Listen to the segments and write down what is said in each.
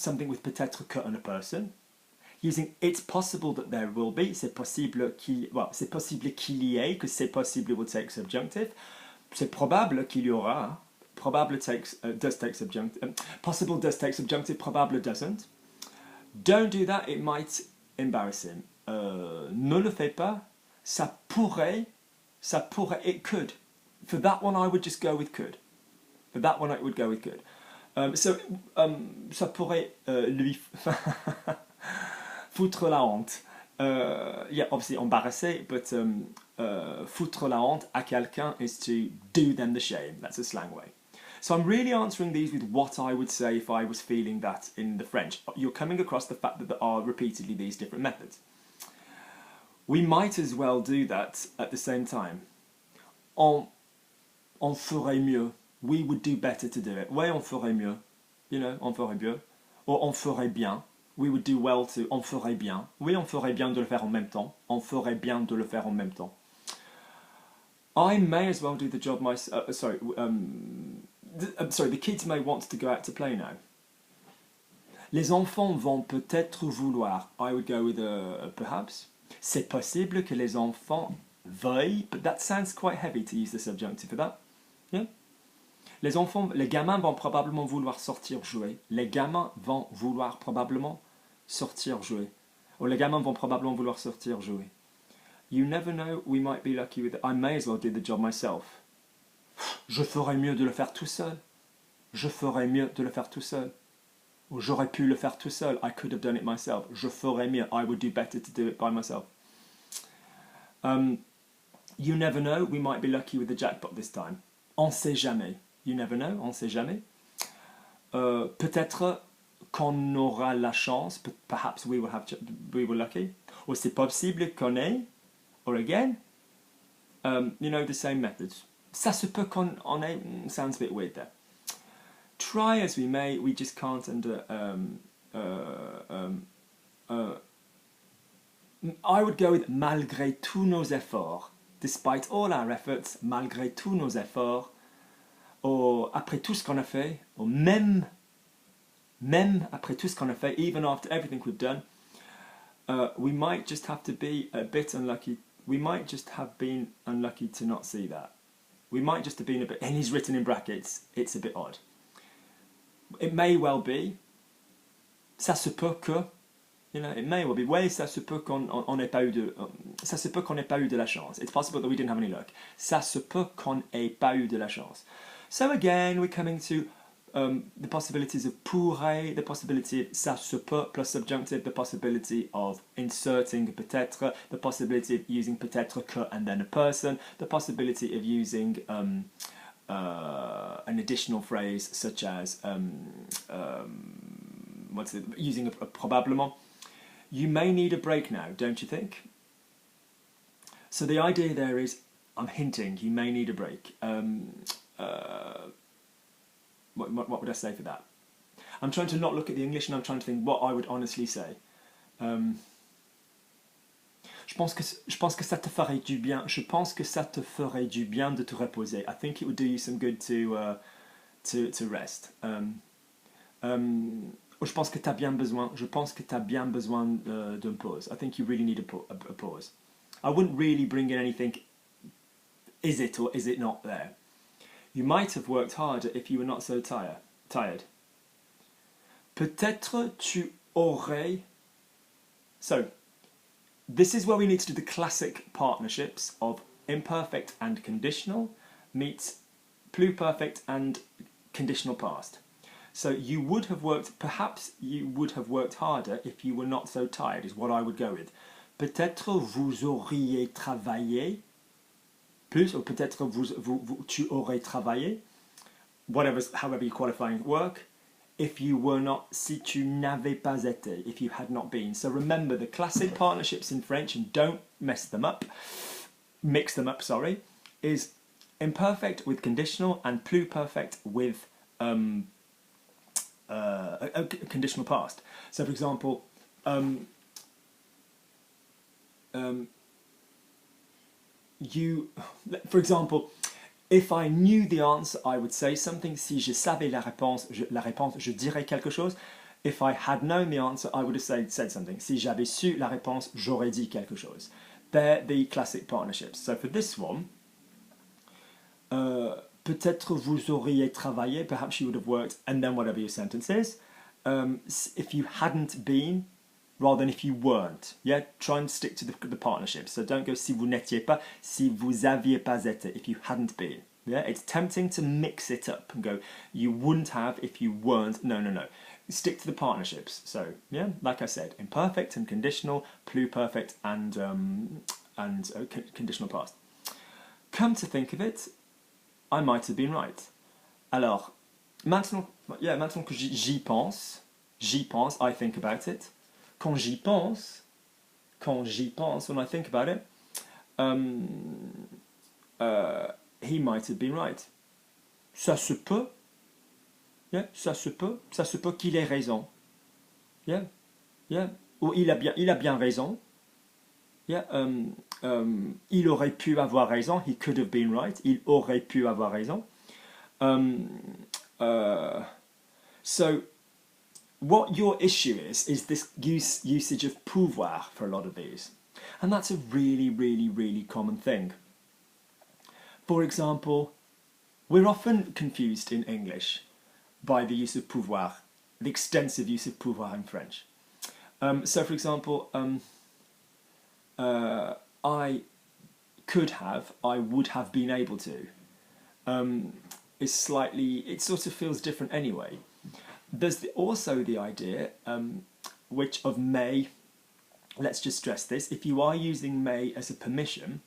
something with peut-être que and a person. Using it's possible that there will be, c'est possible qu'il y ait, que c'est possible will take subjunctive. C'est probable qu'il y aura. Probable does take subjunctive. Possible does take subjunctive. Probable doesn't. Don't do that. It might embarrass him. Ne le fais pas. Ça pourrait. It could. For that one, I would just go with could. For that one, I would go with could. Ça pourrait lui foutre la honte. Yeah, obviously embarrasser, but foutre la honte à quelqu'un is to do them the shame. That's a slang way. So I'm really answering these with what I would say if I was feeling that in the French. You're coming across the fact that there are repeatedly these different methods. We might as well do that at the same time. On ferait mieux. We would do better to do it. Ouais, on ferait mieux. You know, on ferait mieux. Or on ferait bien. We would do well to. On ferait bien. Oui, on ferait bien de le faire en même temps. On ferait bien de le faire en même temps. I may as well do the job myself. The kids may want to go out to play now. Les enfants vont peut-être vouloir. I would go with perhaps. C'est possible que les enfants veuillent, but that sounds quite heavy to use the subjunctive for that. Yeah? Les gamins vont probablement vouloir sortir jouer. Les gamins vont vouloir probablement sortir jouer. Ou les gamins vont probablement vouloir sortir jouer. You never know, we might be lucky with it. I may as well do the job myself. Je ferais mieux de le faire tout seul. Je ferais mieux de le faire tout seul. Ou j'aurais pu le faire tout seul. I could have done it myself. Je ferais mieux. I would do better to do it by myself. You never know, we might be lucky with the jackpot this time. On sait jamais. You never know, on sait jamais. Peut-être qu'on aura la chance. Perhaps we were lucky. Ou c'est possible qu'on ait. Or again, you know, the same methods. Ça se peut qu'on ait, sounds a bit weird there. Try as we may, we just can't I would go with malgré tous nos efforts. Despite all our efforts, malgré tous nos efforts. Or après tout ce qu'on a fait. Or même après tout ce qu'on a fait, even after everything we've done, we might just have to be a bit unlucky. We might just have been unlucky to not see that. We might just have been a bit, and he's written in brackets, it's a bit odd. It may well be, ça se peut que, you know, it may well be, ouais, ça se peut qu'on n'ait pas eu de la chance. It's possible that we didn't have any luck. Ça se peut qu'on n'ait pas eu de la chance. So again, we're coming to the possibilities of pourrait, the possibility of ça se peut plus subjunctive, the possibility of inserting peut-être, the possibility of using peut-être que and then a person, the possibility of using an additional phrase such as using a probablement. You may need a break now, don't you think? So the idea there is, I'm hinting, you may need a break. What would I say for that? I'm trying to not look at the English and I'm trying to think what I would honestly say. Je pense que ça te ferait du bien. Je pense que ça te ferait du bien de te reposer. I think it would do you some good to rest. Je pense que t'as bien besoin. Je pense que t'as bien besoin d'une pause. I think you really need a pause. I wouldn't really bring in anything. Is it or is it not there? You might have worked harder if you were not so tired. Peut-être tu aurais. So, this is where we need to do the classic partnerships of imperfect and conditional meets pluperfect and conditional past. So you would have worked, perhaps you would have worked harder if you were not so tired, is what I would go with. Peut-être vous auriez travaillé plus, ou peut-être tu aurais travaillé, however you qualifying work, if you were not, si tu n'avais pas été, if you had not been. So remember the classic partnerships in French, and don't mix them up, is imperfect with conditional and pluperfect with a conditional past. So for example, if I knew the answer, I would say something. Si je savais la réponse, je dirais quelque chose. If I had known the answer, I would have said something. Si j'avais su la réponse, j'aurais dit quelque chose. They're the classic partnerships. So for this one, peut-être vous auriez travaillé, perhaps you would have worked, and then whatever your sentence is. If you hadn't been, rather than if you weren't. Yeah, try and stick to the partnerships. So don't go si vous n'étiez pas, si vous aviez pas été, if you hadn't been. Yeah, it's tempting to mix it up and go, you wouldn't have if you weren't. No, no, no. Stick to the partnerships. So, yeah, like I said, imperfect and conditional, pluperfect and conditional past. Come to think of it, I might have been right. Alors, maintenant que j'y pense, I think about it. Quand j'y pense, when I think about it, he might have been right. Ça se peut. Yeah, ça se peut qu'il ait raison. Yeah, yeah. Ou il a bien raison. Yeah, il aurait pu avoir raison. He could have been right. Il aurait pu avoir raison. So, what your issue is this usage of pouvoir for a lot of these. And that's a really, really, really common thing. For example, we're often confused in English by the use of pouvoir, the extensive use of pouvoir in French. So, for example, I could have, I would have been able to, it sort of feels different anyway. There's also the idea, which of may, let's just stress this, if you are using may as a permission,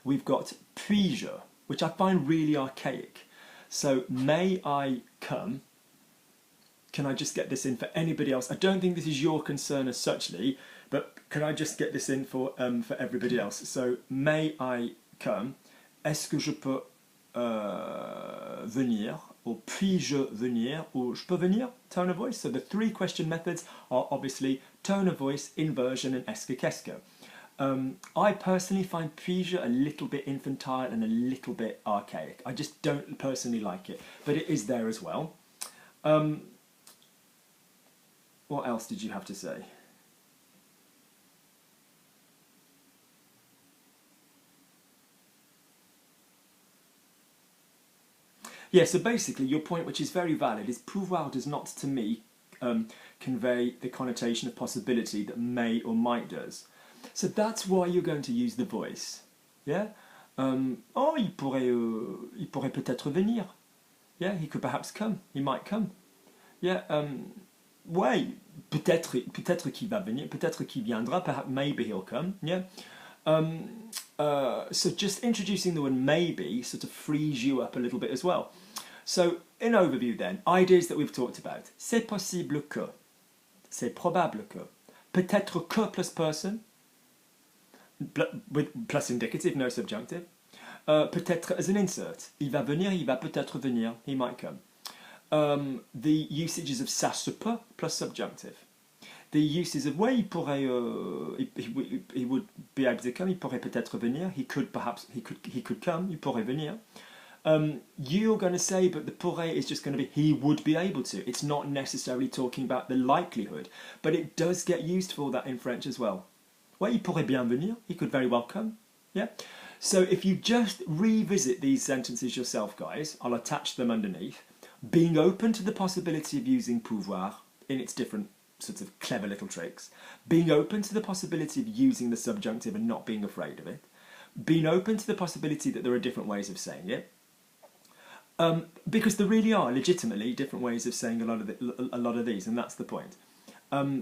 we've got puis-je, which I find really archaic. So, may I come? Can I just get this in for anybody else? I don't think this is your concern as suchly, but can I just get this in for everybody else? So, may I come? Est-ce que je peux venir? Or puis-je venir? Or je peux venir? Tone of voice. So the three question methods are obviously tone of voice, inversion, and est-ce que qu'est-ce que. I personally find puis-je a little bit infantile and a little bit archaic. I just don't personally like it, but it is there as well. What else did you have to say? Yeah, so basically your point, which is very valid, is pouvoir does not, to me, convey the connotation of possibility that may or might does. So that's why you're going to use the voice. Yeah? Oh, il pourrait peut-être venir. Yeah, he could perhaps come. He might come. Yeah, ouais, peut-être qu'il va venir, peut-être qu'il viendra, perhaps maybe he'll come. Yeah. So just introducing the word maybe sort of frees you up a little bit as well. So, in overview then, ideas that we've talked about. C'est possible que. C'est probable que. Peut-être que plus person. With plus indicative, no subjunctive. Peut-être as an insert. Il va venir, il va peut-être venir. He might come. The usages of ça se peut plus subjunctive. The uses of ouais, il pourrait, he would be able to come, il pourrait peut-être venir, he could come, il pourrait venir. You're going to say, but the pourrait is just going to be he would be able to. It's not necessarily talking about the likelihood, but it does get used for that in French as well. Ouais, il pourrait bien venir, he could very well come. Yeah. So if you just revisit these sentences yourself, guys, I'll attach them underneath. Being open to the possibility of using pouvoir in its different sorts of clever little tricks, being open to the possibility of using the subjunctive and not being afraid of it, being open to the possibility that there are different ways of saying it, because there really are legitimately different ways of saying a lot of these, and that's the point.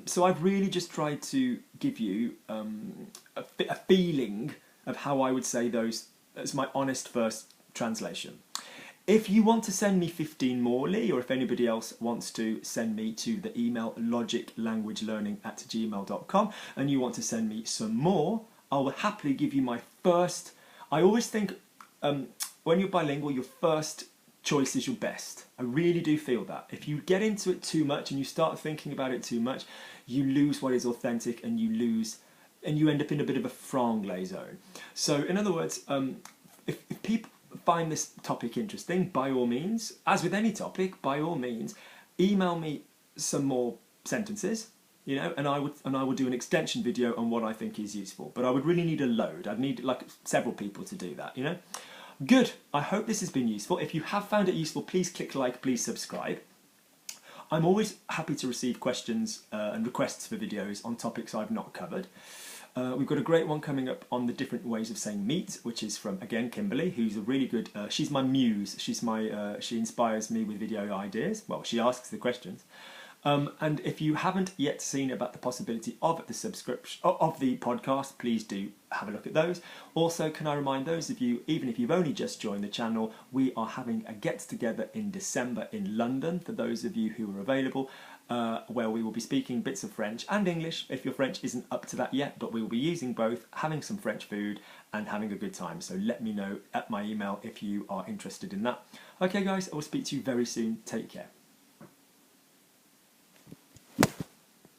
So I've really just tried to give you a feeling of how I would say those as my honest first translation. If you want to send me 15 more, Lee, or if anybody else wants to send me to the email logiclanguagelearning@gmail.com and you want to send me some more, I will happily give you my first. I always think when you're bilingual, your first choice is your best. I really do feel that. If you get into it too much and you start thinking about it too much, you lose what is authentic and you end up in a bit of a franglais zone. So in other words, if people find this topic interesting, by all means, as with any topic, by all means, email me some more sentences, you know, and I would do an extension video on what I think is useful. But I would really need a load. I'd need like several people to do that, you know. Good. I hope this has been useful. If you have found it useful, please click like, please subscribe. I'm always happy to receive questions and requests for videos on topics I've not covered. We've got a great one coming up on the different ways of saying meat, which is from, again, Kimberly, who's a really good, she's my muse, she inspires me with video ideas. Well, she asks the questions. And if you haven't yet seen about the possibility of the subscription of the podcast, please do have a look at those. Also, can I remind those of you, even if you've only just joined the channel, we are having a get-together in December in London, for those of you who are available, where we will be speaking bits of French and English, if your French isn't up to that yet, but we will be using both, having some French food and having a good time. So let me know at my email if you are interested in that. Okay guys, I will speak to you very soon. Take care.